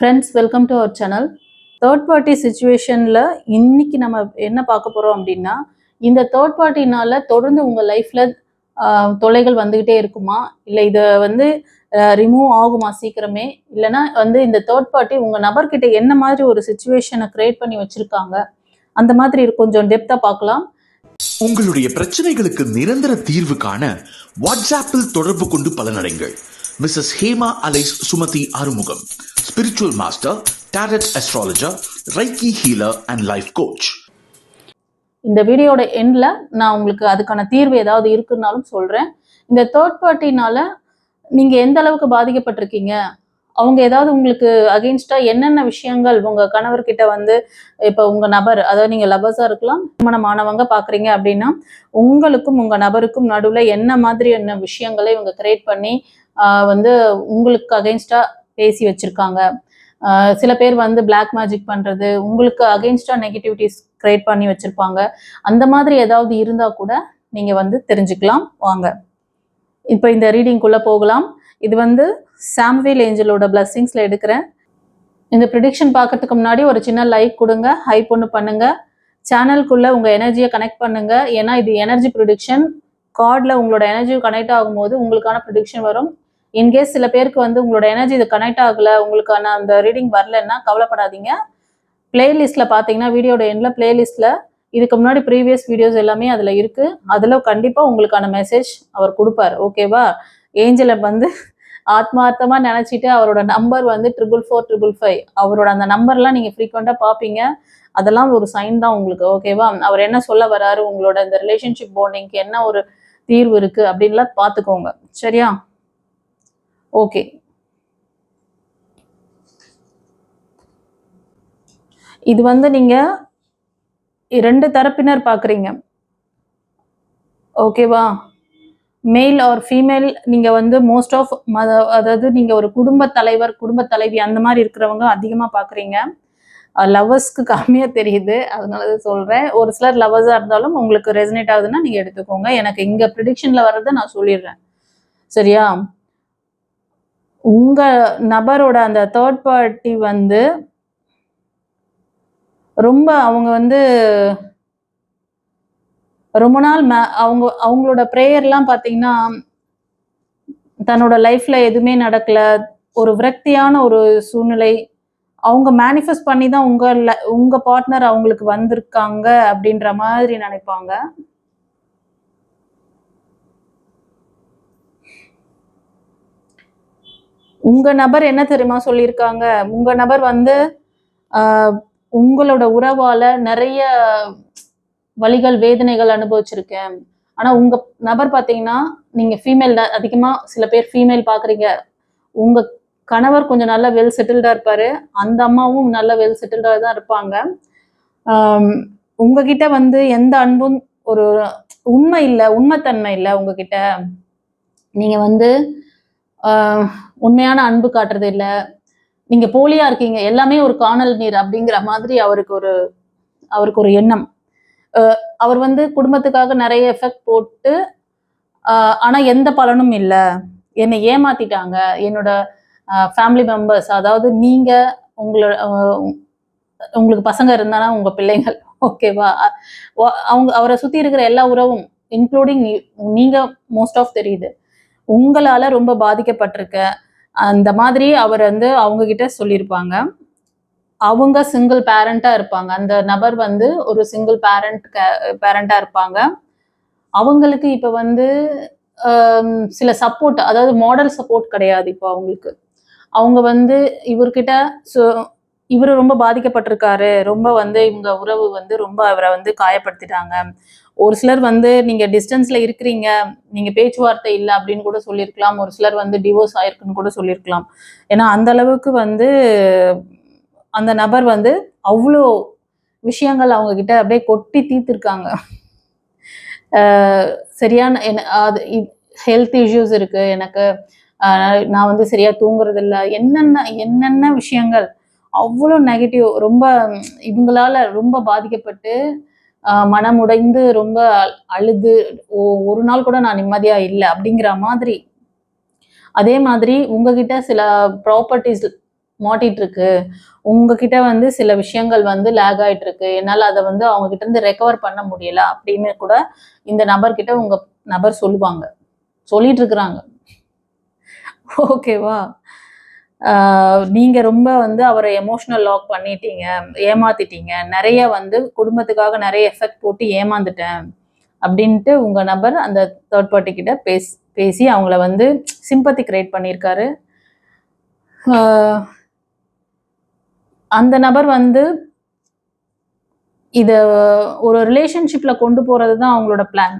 Friends, welcome to our channel. Third party சுச்சுவேஷனில் இன்னைக்கு நம்ம என்ன பார்க்க போகிறோம் அப்படின்னா, இந்த தேர்ட் பார்ட்டினால தொடர்ந்து உங்கள் லைஃப்பில் தொல்லைகள் வந்துக்கிட்டே இருக்குமா, இல்லை இதை வந்து ரிமூவ் ஆகுமா சீக்கிரமே, இல்லைனா இந்த தேர்ட் பார்ட்டி உங்கள் நபர்கிட்ட என்ன மாதிரி ஒரு சுச்சுவேஷனை கிரியேட் பண்ணி வச்சுருக்காங்க, அந்த மாதிரி கொஞ்சம் டெப்த்தாக பார்க்கலாம். உங்களுடைய பிரச்சனைகளுக்கு நிரந்தர தீர்வு காண வாட்ஸ்ஆப்பில் தொடர்பு கொண்டு பலனடைங்கள். Mrs Hema alias Sumathi Arumugam, spiritual master, tarot astrologer, reiki healer and life coach. இந்த வீடியோட எண்ட்ல நான் உங்களுக்கு அதுக்கான தீர்வு ஏதாவது இருக்குன்னாலும் சொல்றேன். இந்த தேர்ட் பார்ட்டினால நீங்க எந்த அளவுக்கு பாதிக்கப்பட்டிருக்கீங்க, அவங்க ஏதாவது உங்களுக்கு அகெயின்ஸ்டா என்னென்ன விஷயங்கள் உங்க கணவர்கிட்ட இப்போ உங்க நபர், அதாவது நீங்க லவர்ஸா இருக்கலாம், திருமணமானவங்க பாக்குறீங்க அப்படின்னா, உங்களுக்கும் உங்க நபருக்கும் நடுவுல என்ன மாதிரியான விஷயங்களை இவங்க கிரியேட் பண்ணி உங்களுக்கு அகெயின்ஸ்டா பேசி வச்சிருக்காங்க. சில பேர் பிளாக் மேஜிக் பண்றது, உங்களுக்கு அகெயின்ஸ்டா நெகட்டிவிட்டிஸ் கிரியேட் பண்ணி வச்சிருப்பாங்க. அந்த மாதிரி ஏதாவது இருந்தா கூட நீங்க தெரிஞ்சுக்கலாம். வாங்க இப்போ இந்த ரீடிங்குள்ள போகலாம். இது சாம்வேல் ஏஞ்சலோட பிளஸ்ஸிங்ஸ்ல எடுக்கிறேன். இந்த ப்ரிடிக்ஷன் பார்க்கறதுக்கு முன்னாடி ஒரு சின்ன லைக் கொடுங்க, ஹைப் ஒன்று பண்ணுங்க, சேனலுக்குள்ள உங்க எனர்ஜியை கனெக்ட் பண்ணுங்க. ஏன்னா இது எனர்ஜி ப்ரிடிக்ஷன். கார்டில் உங்களோட எனர்ஜி கனெக்ட் ஆகும்போது உங்களுக்கான ப்ரிடிக்ஷன் வரும். இன்கேஸ் சில பேருக்கு உங்களோட எனர்ஜி இது கனெக்ட் ஆகலை, உங்களுக்கான அந்த ரீடிங் வரலன்னா கவலைப்படாதீங்க. பிளேலிஸ்ட்ல பார்த்தீங்கன்னா வீடியோட எண்ட்ல பிளேலிஸ்ட்ல இதுக்கு முன்னாடி ப்ரீவியஸ் வீடியோஸ் எல்லாமே அதில் இருக்கு. அதில் கண்டிப்பாக உங்களுக்கான மெசேஜ் அவர் கொடுப்பார். ஓகேவா? ஏஞ்சலை ஆத்மார்த்தமாக நினச்சிட்டு அவரோட நம்பர் 44455, அவரோட அந்த நம்பர்லாம் நீங்கள் ஃப்ரீக்வெண்ட்டாக பார்ப்பீங்க. அதெல்லாம் ஒரு சைன் தான் உங்களுக்கு. ஓகேவா? அவர் என்ன சொல்ல வராரு, உங்களோட இந்த ரிலேஷன்ஷிப் பாண்டிங்க்கு என்ன ஒரு தீர்வு இருக்கு அப்படின்லாம் பார்த்துக்கோங்க. சரியா? ஓகே, இது நீங்க இரண்டு தரப்பினர் பாக்குறீங்க. ஓகேவா? Male or female. நீங்க மோஸ்ட் ஆஃப், அதாவது நீங்க ஒரு குடும்ப தலைவர், குடும்ப தலைவி அந்த மாதிரி இருக்கிறவங்க அதிகமா பாக்குறீங்க. லவ்வர்ஸ்க்கு கம்மியா தெரியுது, அதனாலதான் சொல்றேன். ஒரு சிலர் லவ்வர்ஸா இருந்தாலும் உங்களுக்கு ரெசனேட் ஆகுதுன்னா நீங்க எடுத்துக்கோங்க. எனக்கு இங்க ப்ரிடிக்ஷன்ல வர்றதை நான் சொல்லிடுறேன். சரியா? உங்க நபரோட அந்த தேர்ட் பார்ட்டி ரொம்ப அவங்க ரொம்ப நாள் அவங்களோட ப்ரேயர்லாம் பார்த்தீங்கன்னா, தன்னோட லைஃப்ல எதுவுமே நடக்கல, ஒரு விரக்தியான ஒரு சூழ்நிலை, அவங்க மேனிஃபெஸ்ட் பண்ணி தான் உங்க பார்ட்னர் அவங்களுக்கு வந்திருக்காங்க அப்படின்ற மாதிரி நினைப்பாங்க. உங்க நபர் என்ன தெரியுமா சொல்லியிருக்காங்க, உங்க நபர் உங்களோட உறவால நிறைய வலிகள், வேதனைகள் அனுபவிச்சிருக்கேன். ஆனா உங்க நபர் பாத்தீங்கன்னா, நீங்க ஃபீமேல் அதிகமா சில பேர் ஃபீமேல் பாக்குறீங்க. உங்க கணவர் கொஞ்சம் நல்லா வெல் செட்டில்டா இருப்பாரு, அந்த அம்மாவும் நல்ல வெல் செட்டில்டா தான் இருப்பாங்க. உங்ககிட்ட எந்த அன்பும், ஒரு உண்மை இல்லை, உண்மைத்தன்மை இல்லை உங்ககிட்ட. நீங்க உண்மையான அன்பு காட்டுறது இல்லை, நீங்க போலியா இருக்கீங்க, எல்லாமே ஒரு காணல் நீர் அப்படிங்கிற மாதிரி அவருக்கு ஒரு எண்ணம். அவர் குடும்பத்துக்காக நிறைய எஃபெக்ட் போட்டு, ஆனா எந்த பலனும் இல்லை, என்னை ஏமாத்திட்டாங்க என்னோட ஃபேமிலி மெம்பர்ஸ். அதாவது நீங்க உங்களுக்கு பசங்க இருந்தானா உங்க பிள்ளைங்கள். ஓகேவா? அவரை சுத்தி இருக்கிற எல்லா உறவும் இன்க்ளூடிங் நீங்க மோஸ்ட் ஆஃப் தெரியுது. உங்களால ரொம்ப பாதிக்கப்பட்டிருக்க அந்த மாதிரி அவர் அவங்க கிட்ட சொல்லியிருப்பாங்க. அவங்க சிங்கிள் பேரண்டா இருப்பாங்க. அந்த நபர் ஒரு சிங்கிள் பேரண்டா இருப்பாங்க. அவங்களுக்கு இப்ப சில சப்போர்ட், அதாவது மாடல் சப்போர்ட் கிடையாது இப்போ அவங்களுக்கு. அவங்க இவர்கிட்ட இவரு ரொம்ப பாதிக்கப்பட்டிருக்காரு, ரொம்ப இவங்க உறவு ரொம்ப அவரை காயப்படுத்திட்டாங்க. ஒரு சிலர் நீங்க டிஸ்டன்ஸ்ல இருக்கிறீங்க, நீங்க பேச்சுவார்த்தை இல்லை அப்படின்னு கூட சொல்லியிருக்கலாம். ஒரு சிலர் டிவோர்ஸ் ஆயிருக்குன்னு கூட சொல்லியிருக்கலாம். ஏன்னா அந்த அளவுக்கு அந்த நபர் அவ்வளோ விஷயங்கள் அவங்க கிட்ட அப்படியே கொட்டி தீர்த்திருக்காங்க. சரியான ஹெல்த் இஷ்யூஸ் இருக்கு எனக்கு, நான் சரியா தூங்குறது இல்லை, என்னென்ன விஷயங்கள், அவ்வளோ நெகட்டிவ். ரொம்ப இவங்களால ரொம்ப பாதிக்கப்பட்டு மனமுடைந்து ரொம்ப அழுது ஒரு நாள் கூட நான் நிம்மதியா இல்லை அப்படிங்கிற மாதிரி. அதே மாதிரி உங்ககிட்ட சில ப்ராப்பர்ட்டிஸ் மாட்டிட்டு இருக்கு, உங்ககிட்ட வந்து சில விஷயங்கள் வந்து லேக் ஆயிட்டு இருக்கு, என்னால் அதை வந்து அவங்க கிட்ட இருந்து ரெக்கவர் பண்ண முடியல அப்படின்னு கூட இந்த நபர்கிட்ட உங்க நபர் சொல்லுவாங்க, சொல்லிட்டு இருக்கிறாங்க. ஓகேவா? நீங்க ரொம்ப வந்து அவரை எமோஷனல் லாக் பண்ணிட்டீங்க, ஏமாத்திட்டீங்க, நிறைய வந்து குடும்பத்துக்காக நிறைய எஃபெக்ட் போட்டு ஏமாந்துட்டேன் அப்படின்ட்டு உங்க நபர் அந்த தேர்ட் பார்ட்டி கிட்ட பேசி அவங்கள வந்து சிம்பத்தி கிரியேட் பண்ணியிருக்காரு. அந்த நபர் வந்து இத ஒரு ரிலேஷன்ஷிப்ல கொண்டு போறது தான் அவங்களோட பிளான்.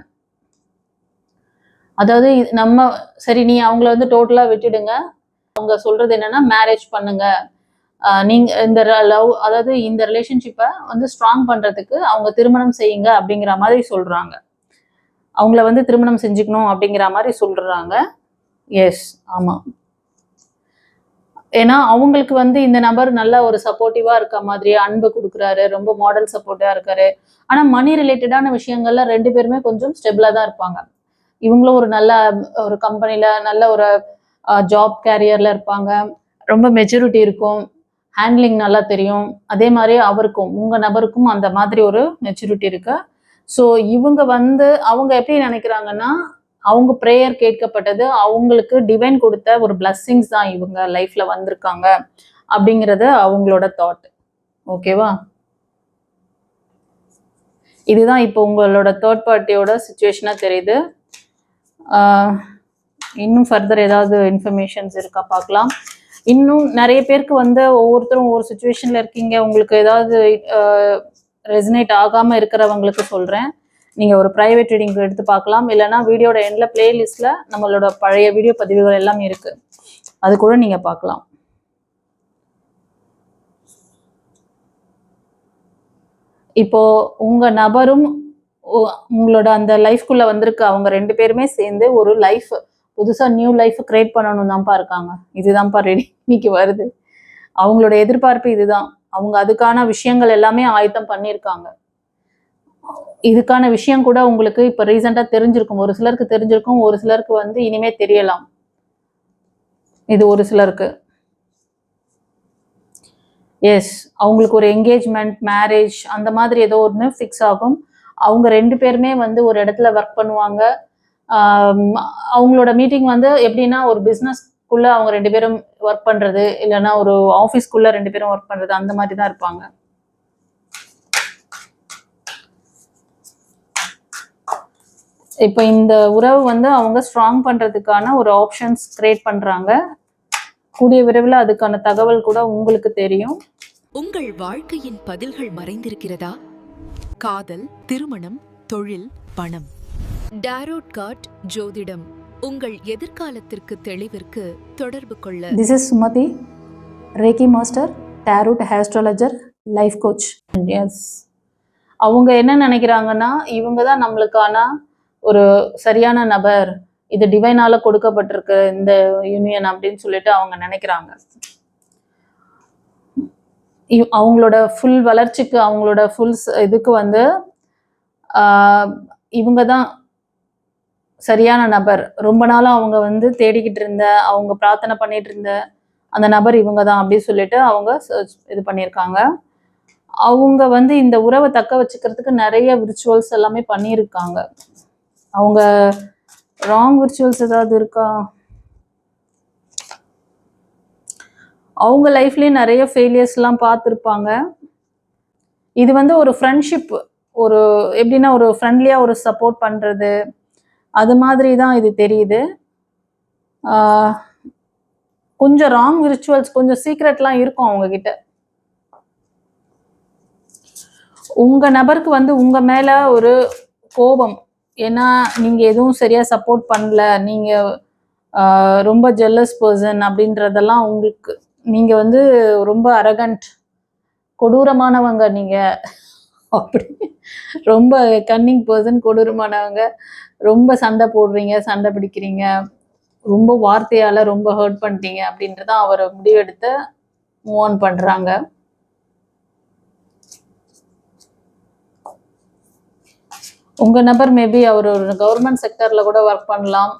அதாவது நம்ம சரி நீ அவங்கள வந்து டோட்டலா விட்டுடுங்க, அவங்க சொல்றது என்னன்னா மேரேஜ் பண்ணுங்க, நீங்க இந்த லவ் அதாவது இந்த ரிலேஷன்ஷிப்பை வந்து ஸ்ட்ராங் பண்றதுக்கு அவங்க திருமணம் செய்யுங்க அப்படிங்கிற மாதிரி சொல்றாங்க, அவங்கள வந்து திருமணம் செஞ்சுக்கணும் அப்படிங்கிற மாதிரி சொல்றாங்க. எஸ், ஆமா. ஏன்னா அவங்களுக்கு வந்து இந்த நபர் நல்ல ஒரு சப்போர்ட்டிவா இருக்க மாதிரி அன்பு கொடுக்குறாரு, ரொம்ப மாடல் சப்போர்ட்டிவா இருக்காரு. ஆனா மணி ரிலேட்டடான விஷயங்கள்ல 2 பேருமே கொஞ்சம் ஸ்டெபிளா தான் இருப்பாங்க. இவங்களும் ஒரு நல்ல ஒரு கம்பெனில நல்ல ஒரு ஜாப் கேரியர்ல இருப்பாங்க, ரொம்ப மெச்சூரிட்டி இருக்கும், ஹேண்ட்லிங் நல்லா தெரியும். அதே மாதிரி அவருக்கும் உங்க நபருக்கும் அந்த மாதிரி ஒரு மெச்சூரிட்டி இருக்கு. ஸோ இவங்க வந்து அவங்க எப்படி நினைக்கிறாங்கன்னா, அவங்க ப்ரேயர் கேட்கப்பட்டது, அவங்களுக்கு டிவைன் கொடுத்த ஒரு பிளஸ்ஸிங்ஸ் தான் இவங்க லைஃப்ல வந்திருக்காங்க அப்படிங்கிறது அவங்களோட தாட். ஓகேவா? இதுதான் இப்போ உங்களோட தேர்ட் பார்ட்டியோட சுச்சுவேஷனா தெரியுது. இன்னும் ஃபர்தர் ஏதாவது இன்ஃபர்மேஷன்ஸ் இருக்கா பார்க்கலாம். இன்னும் நிறைய பேருக்கு வந்து ஒவ்வொருத்தரும் ஒவ்வொரு சுச்சுவேஷன்ல இருக்கீங்க, உங்களுக்கு ஏதாவது ரெசனேட் ஆகாம இருக்கிறவங்களுக்கு சொல்றேன், நீங்க ஒரு பிரைவேட் ரீடிங் எடுத்து பார்க்கலாம். இல்லைன்னா வீடியோட எண்ட்ல பிளேலிஸ்ட்ல நம்மளோட பழைய வீடியோ பதிவுகள் எல்லாம் இருக்கு, அது கூட நீங்க பார்க்கலாம். இப்போ உங்க நபரும் உங்களோட அந்த லைஃப்குள்ள வந்திருக்க அவங்க 2 பேருமே சேர்ந்து ஒரு லைஃப் புதுசா நியூ லைஃப் கிரியேட் பண்ணணும் தான்ப்பா இருக்காங்க. இதுதான்ப்பா ரெடி இன்னைக்கு வருது. அவங்களோட எதிர்பார்ப்பு இதுதான். அவங்க அதுக்கான விஷயங்கள் எல்லாமே ஆயத்தம் பண்ணியிருக்காங்க. இதுக்கான விஷயம் கூட உங்களுக்கு இப்ப ரீசெண்டா தெரிஞ்சிருக்கும், ஒரு சிலருக்கு தெரிஞ்சிருக்கும், ஒரு சிலருக்கு வந்து இனிமே தெரியலாம். இது ஒரு சிலருக்கு. எஸ், அவங்களுக்கு ஒரு என்கேஜ்மெண்ட், மேரேஜ் அந்த மாதிரி ஏதோ ஒன்று ஃபிக்ஸ் ஆகும். அவங்க 2 பேருமே வந்து ஒரு இடத்துல ஒர்க் பண்ணுவாங்க. அவங்களோட மீட்டிங் வந்து எப்படின்னா ஒரு பிஸ்னஸ்க்குள்ள அவங்க 2 பேரும் ஒர்க் பண்றது, இல்லைன்னா ஒரு ஆஃபீஸ்க்குள்ள 2 பேரும் ஒர்க் பண்றது, அந்த மாதிரி தான் இருப்பாங்க. இப்போ இந்த உறவு வந்து அவங்க ஸ்ட்ராங் பண்றதுக்கான ஒரு ஆப்ஷன்ஸ் கிரியேட் பண்றாங்க. கூடிய விரைவில் அதுக்கான தகவல் கூட உங்களுக்கு தெரியும். உங்கள் வாழ்க்கையின் பதில்கள் மறைந்திருக்கிறதா? காதல், திருமணம், தொழில், பணம். டாரோட் கார்ட் ஜோதிடம் உங்கள் எதிர்காலத்திற்கு தெளிவிற்கு தொடர்பு கொள்ள. This is Sumathi, reiki master, tarot astrologer, life coach. Yes, அவங்க என்ன நினைக்கிறாங்கன்னா, இவங்க தான் நம்மளுக்கான ஒரு சரியான நபர், இது டிவைனால கொடுக்கப்பட்டிருக்கு இந்த யூனியன் அப்படின்னு சொல்லிட்டு அவங்க நினைக்கிறாங்க. அவங்களோட ஃபுல் வளர்ச்சிக்கு, அவங்களோட ஃபுல் இதுக்கு வந்து இவங்க தான் சரியான நபர். ரொம்ப நாளாக அவங்க வந்து தேடிக்கிட்டு இருந்த, அவங்க பிரார்த்தனை பண்ணிட்டு இருந்த அந்த நபர் இவங்க தான் அப்படின்னு சொல்லிட்டு அவங்க இது பண்ணியிருக்காங்க. அவங்க வந்து இந்த உறவை தக்க வச்சுக்கிறதுக்கு நிறைய விர்ச்சுவல்ஸ் எல்லாமே பண்ணியிருக்காங்க. அவங்க ராங் விர்ச்சுவல்ஸ் ஏதாவது இருக்கா? அவங்க லைஃப்லேயும் நிறைய ஃபெயிலியர்ஸ்லாம் பார்த்துருப்பாங்க. இது வந்து ஒரு ஃப்ரெண்ட்ஷிப், ஒரு எப்படின்னா ஒரு ஃப்ரெண்ட்லியாக ஒரு சப்போர்ட் பண்ணுறது, அது மாதிரி தான் இது தெரியுது. கொஞ்சம் ராங் விர்ச்சுவல்ஸ், கொஞ்சம் சீக்ரெட்லாம் இருக்கும் அவங்கக்கிட்ட. உங்கள் நபருக்கு வந்து உங்கள் மேலே ஒரு கோபம், ஏன்னா நீங்கள் எதுவும் சரியாக சப்போர்ட் பண்ணல, நீங்கள் ரொம்ப ஜெல்லஸ் பர்சன் அப்படின்றதெல்லாம் உங்களுக்கு, நீங்கள் வந்து ரொம்ப அரகண்ட், கொடூரமானவங்க நீங்கள், அப்படி ரொம்ப கன்னிங் பர்சன், கொடூரமானவங்க, ரொம்ப சண்டை போடுறீங்க, சண்டை பிடிக்கிறீங்க, ரொம்ப வார்த்தையால் ரொம்ப ஹர்ட் பண்ணிட்டீங்க அப்படின்றத அவரை முடிவெடுத்து மூவ் ஆன் பண்ணுறாங்க. உங்கள் நபர் மேபி அவர் ஒரு கவர்மெண்ட் செக்டரில் கூட ஒர்க் பண்ணலாம்.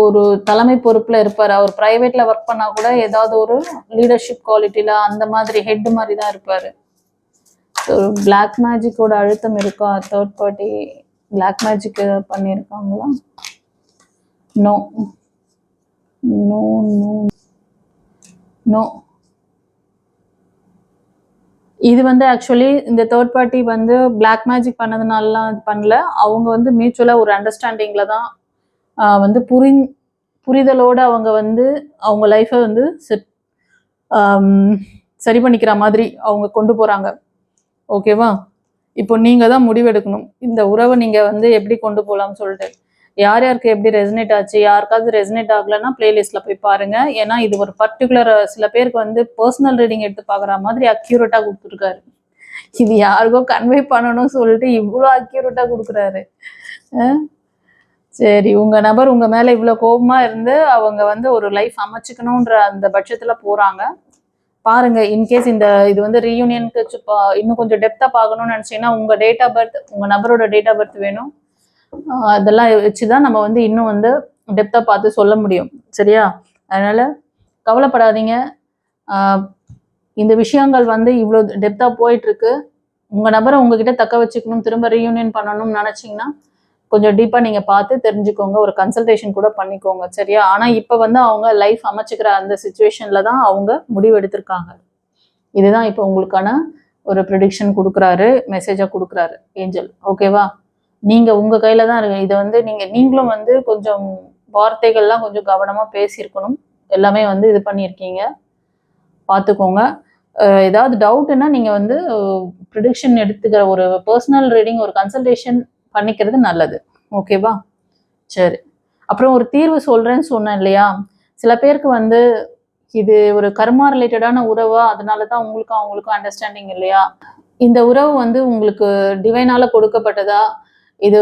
ஒரு தலைமை பொறுப்புல இருப்பாரு. அவர் பிரைவேட்ல ஒர்க் பண்ணா கூட ஏதாவது ஒரு லீடர்ஷிப் குவாலிட்டியில அந்த மாதிரி ஹெட் மாதிரி தான் இருப்பாரு. பிளாக் மேஜிக்கோட அழுத்தம் இருக்கா? தேர்ட் பார்ட்டி பிளாக் மேஜிக் பண்ணியிருக்காங்களா? No no no no. இது வந்து ஆக்சுவலி இந்த தேர்ட் பார்ட்டி வந்து பிளாக் மேஜிக் பண்ணதுனாலலாம் இது பண்ணல. அவங்க வந்து மியூச்சுவலாக ஒரு அண்டர்ஸ்டாண்டிங்ல தான் வந்து புரிதலோட அவங்க வந்து அவங்க லைஃப்பை வந்து சரி பண்ணிக்கிற மாதிரி அவங்க கொண்டு போகிறாங்க. ஓகேவா? இப்போ நீங்கள் தான் முடிவெடுக்கணும் இந்த உறவை நீங்கள் வந்து எப்படி கொண்டு போகலாம்னு சொல்லிட்டு. யார் யாருக்கு எப்படி ரெசனேட் ஆச்சு, யாருக்காவது ரெசனேட் ஆகலைன்னா பிளேலிஸ்ட்டில் போய் பாருங்க. ஏன்னா இது ஒரு பர்டிகுலர் சில பேருக்கு வந்து பர்சனல் ரீடிங் எடுத்து பார்க்குற மாதிரி அக்யூரேட்டாக கொடுத்துருக்காரு. இது யாருக்கோ கன்வே பண்ணணும்னு சொல்லிட்டு இவ்வளோ அக்யூரேட்டாக கொடுக்குறாரு. சரி, உங்கள் நபர் உங்கள் மேலே இவ்வளோ கோபமாக இருந்து அவங்க வந்து ஒரு லைஃப் அமைச்சுக்கணுன்ற அந்த பட்சத்தில் போகிறாங்க. பாருங்க, இன்கேஸ் இது வந்து ரீயூனியனுக்கு இன்னும் கொஞ்சம் டெப்த்தாக பார்க்கணும்னு நினச்சிங்கன்னா உங்கள் டேட் ஆஃப் பர்த், உங்கள் நபரோட டேட் ஆஃப் பர்த் வேணும். அதெல்லாம் வச்சுதான் நம்ம வந்து இன்னும் வந்து டெப்த்தாக பார்த்து சொல்ல முடியும். சரியா? அதனால கவலைப்படாதீங்க. இந்த விஷயங்கள் வந்து இவ்வளோ டெப்த்தாக போயிட்டு இருக்கு. உங்கள் நபரை உங்ககிட்ட தக்க வச்சுக்கணும், திரும்ப ரீயூனியன் பண்ணணும்னு நினச்சிங்கன்னா கொஞ்சம் டீப்பாக நீங்கள் பார்த்து தெரிஞ்சுக்கோங்க. ஒரு கன்சல்டேஷன் கூட பண்ணிக்கோங்க. சரியா? ஆனால் இப்போ வந்து அவங்க லைஃப் அமைச்சுக்கிற அந்த சுச்சுவேஷனில் தான் அவங்க முடிவு எடுத்திருக்காங்க. இதுதான் இப்போ உங்களுக்கான ஒரு ப்ரெடிக்ஷன் கொடுக்குறாரு, மெசேஜாக கொடுக்குறாரு ஏஞ்சல். ஓகேவா? நீங்கள் உங்கள் கையில் தான் இருக்கு. இதை வந்து நீங்களும் வந்து கொஞ்சம் வார்த்தைகள்லாம் கொஞ்சம் கவனமாக பேசியிருக்கணும். எல்லாமே வந்து இது பண்ணியிருக்கீங்க, பார்த்துக்கோங்க. ஏதாவது டவுட்டுன்னா நீங்கள் வந்து ப்ரெடிக்ஷன் எடுத்துக்கிற ஒரு பர்சனல் ரீடிங், ஒரு கன்சல்டேஷன் பண்ணிக்கிறது நல்லது. ஓகேவா? சரி. அப்புறம் ஒரு தீர்வு சொல்கிறேன்னு சொன்னேன் இல்லையா? சில பேருக்கு வந்து இது ஒரு கர்மா ரிலேட்டடான உறவா, அதனால தான் உங்களுக்கும் அவங்களுக்கும் அண்டர்ஸ்டாண்டிங் இல்லையா? இந்த உறவு வந்து உங்களுக்கு டிவைனால கொடுக்கப்பட்டதா? இது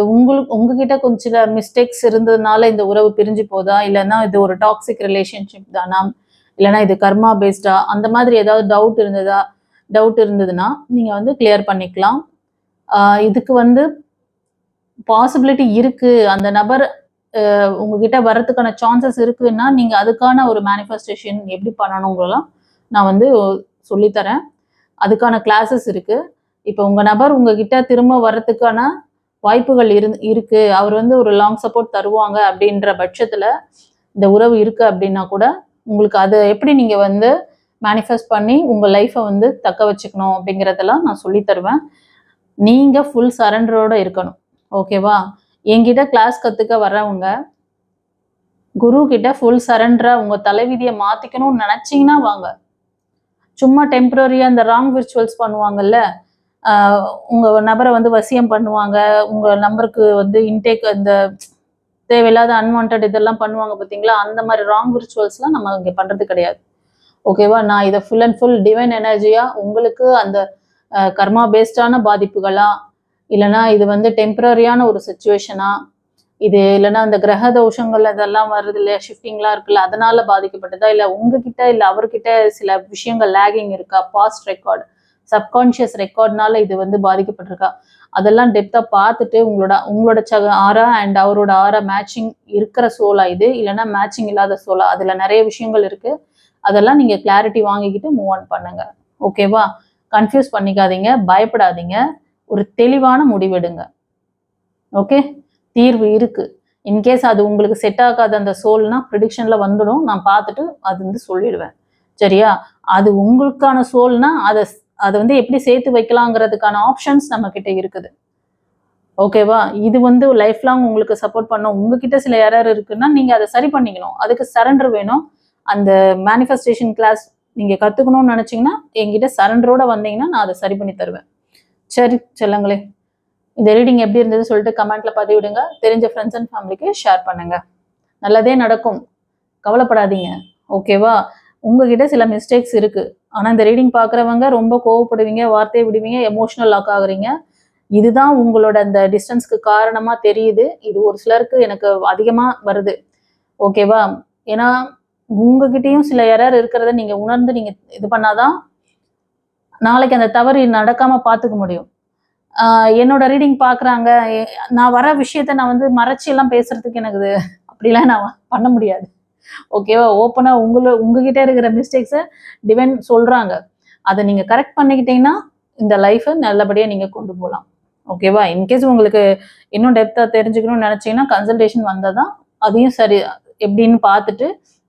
உங்ககிட்ட கொஞ்சம் சில மிஸ்டேக்ஸ் இருந்ததுனால இந்த உறவு பிரிஞ்சு போதா? இல்லைன்னா இது ஒரு டாக்ஸிக் ரிலேஷன்ஷிப் தானா? இல்லைன்னா இது கர்மா பேஸ்டா? அந்த மாதிரி ஏதாவது டவுட் இருந்ததுன்னா நீங்கள் வந்து கிளியர் பண்ணிக்கலாம். இதுக்கு வந்து பாசிபிலிட்டி இருக்கு, அந்த நபர் உங்ககிட்ட வர்றதுக்கான சான்சஸ் இருக்குன்னா நீங்கள் அதுக்கான ஒரு மேனிஃபெஸ்டேஷன் எப்படி பண்ணணுங்கிறலாம் நான் வந்து சொல்லித்தரேன். அதுக்கான கிளாஸஸ் இருக்கு. இப்போ உங்கள் நபர் உங்ககிட்ட திரும்ப வர்றதுக்கான வாய்ப்புகள் இருக்கு, அவர் வந்து ஒரு லாங் சப்போர்ட் தருவாங்க அப்படின்ற பட்சத்தில் இந்த உறவு இருக்கு அப்படின்னா கூட உங்களுக்கு அதை எப்படி நீங்கள் வந்து மேனிஃபெஸ்ட் பண்ணி உங்கள் லைஃப்பை வந்து தக்க வச்சுக்கணும் அப்படிங்கிறதெல்லாம் நான் சொல்லி தருவேன். நீங்கள் ஃபுல் சரண்டரோட இருக்கணும். ஓகேவா? என்கிட்ட கிளாஸ் கற்றுக்க வர்றவங்க குரு கிட்ட ஃபுல் சரண்டராக உங்கள் தலைவிதியை மாற்றிக்கணும்னு நினச்சிங்கன்னா வாங்க. சும்மா டெம்பரரியாக இந்த ராங் விர்ச்சுவல்ஸ் பண்ணுவாங்கல்ல, உங்கள் நபரை வந்து வசியம் பண்ணுவாங்க, உங்கள் நம்பருக்கு வந்து இன்டேக் இந்த தேவையில்லாத அன்வான்ட் இதெல்லாம் பண்ணுவாங்க பார்த்தீங்களா? அந்த மாதிரி ராங் விர்ச்சுவல்ஸ்லாம் நம்ம இங்கே பண்ணுறது கிடையாது. ஓகேவா? நான் இதை ஃபுல் அண்ட் ஃபுல் டிவைன் எனர்ஜியாக உங்களுக்கு அந்த கர்மா பேஸ்டான பாதிப்புகளா, இல்லைனா இது வந்து டெம்பரரியான ஒரு சுச்சுவேஷனா, இது இல்லைன்னா அந்த கிரக தோஷங்கள் இதெல்லாம் வருது இல்லையா, ஷிஃப்டிங்லாம் இருக்குல்ல, அதனால பாதிக்கப்பட்டதா, இல்லை உங்ககிட்ட இல்லை அவர்கிட்ட சில விஷயங்கள் லேகிங் இருக்கா, பாஸ்ட் ரெக்கார்டு, சப்கான்ஷியஸ் ரெக்கார்ட்னால இது வந்து பாதிக்கப்பட்டிருக்கா, அதெல்லாம் டெப்த்தாக பார்த்துட்டு உங்களோட ஆரா அண்ட் அவரோட ஆரா மேட்சிங் இருக்கிற சோலா இது, இல்லைன்னா மேட்சிங் இல்லாத சோலா, அதில் நிறைய விஷயங்கள் இருக்குது. அதெல்லாம் நீங்கள் கிளாரிட்டி வாங்கிக்கிட்டு மூவ் ஆன் பண்ணுங்க. ஓகேவா? கன்ஃபியூஸ் பண்ணிக்காதீங்க, பயப்படாதீங்க, ஒரு தெளிவான முடிவெடுங்க. ஓகே? தீர்வு இருக்கு. இன்கேஸ் அது உங்களுக்கு செட் ஆகாத அந்த சோல்னா ப்ரிடிக்ஷன்ல வந்துடும், நான் பார்த்துட்டு அது வந்து சொல்லிடுவேன். சரியா? அது உங்களுக்கான சோல்னா அதை வந்து எப்படி சேர்த்து வைக்கலாங்கிறதுக்கான ஆப்ஷன்ஸ் நம்ம கிட்ட இருக்குது. ஓகேவா? இது வந்து லைஃப் லாங் உங்களுக்கு சப்போர்ட் பண்ணும். உங்ககிட்ட சில எரர் இருக்குன்னா நீங்க அதை சரி பண்ணிக்கணும். அதுக்கு சரண்டர் வேணும். அந்த மேனிஃபெஸ்டேஷன் கிளாஸ் நீங்க கத்துக்கணும்னு நினைச்சீங்கன்னா என்கிட்ட சரண்டரோட வந்தீங்கன்னா நான் அதை சரி பண்ணி தருவேன். சரி செல்லங்களே, இந்த ரீடிங் எப்படி இருந்தது சொல்லிட்டு கமெண்ட்ல பதிவிடுங்க. தெரிஞ்ச ஃப்ரெண்ட்ஸ் அண்ட் ஃபேமிலிக்கு ஷேர் பண்ணுங்க. நல்லதே நடக்கும், கவலைப்படாதீங்க. ஓகேவா? உங்ககிட்ட சில மிஸ்டேக்ஸ் இருக்கு. ஆனா இந்த ரீடிங் பார்க்குறவங்க ரொம்ப கோவப்படுவீங்க, வார்த்தையை விடுவீங்க, எமோஷனல் லாக் ஆகுறீங்க. இதுதான் உங்களோட அந்த டிஸ்டன்ஸ்க்கு காரணமா தெரியுது. இது ஒரு சிலருக்கு எனக்கு அதிகமா வருது. ஓகேவா? ஏன்னா உங்ககிட்டயும் சில எரர் இருக்கிறத நீங்க உணர்ந்து நீங்க இது பண்ணாதான் நாளைக்கு அந்த தவறு நடக்காம பார்த்துக்க முடியும். என்னோட ரீடிங் பார்க்குறாங்க, நான் வர விஷயத்த நான் வந்து மறைச்சி எல்லாம் பேசுறதுக்கு எனக்கு அப்படிலாம் நான் பண்ண முடியாது. ஓகேவா? ஓப்பனாக உங்ககிட்ட இருக்கிற மிஸ்டேக்ஸை டிவைன் சொல்கிறாங்க. அதை நீங்கள் கரெக்ட் பண்ணிக்கிட்டீங்கன்னா இந்த லைஃப்பை நல்லபடியாக நீங்கள் கொண்டு போகலாம். ஓகேவா? இன்கேஸ் உங்களுக்கு இன்னும் டெப்த்தாக தெரிஞ்சுக்கணும்னு நினச்சிங்கன்னா கன்சல்டேஷன் வந்தால் தான் அதையும் சரி எப்படின்னு பார்த்துட்டு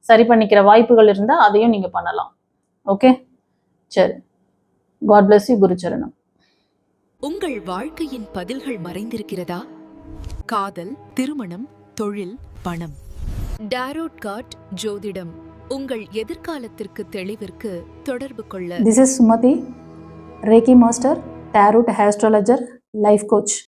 சரி பண்ணிக்கிற வாய்ப்புகள் இருந்தால் அதையும் நீங்கள் பண்ணலாம். ஓகே, சரி. God bless you. குருச்சரணம். உங்கள் வாழ்க்கையின் பதில்கள் மறைந்திருக்கிறதா? காதல், திருமணம், தொழில், பணம். டாரோட் கார்ட் ஜோதிடம் உங்கள் எதிர்காலத்திற்கு தெளிவிற்கு தொடர்பு கொள்ள. This is Sumati, Reiki Master, Tarot Astrologer, Life Coach.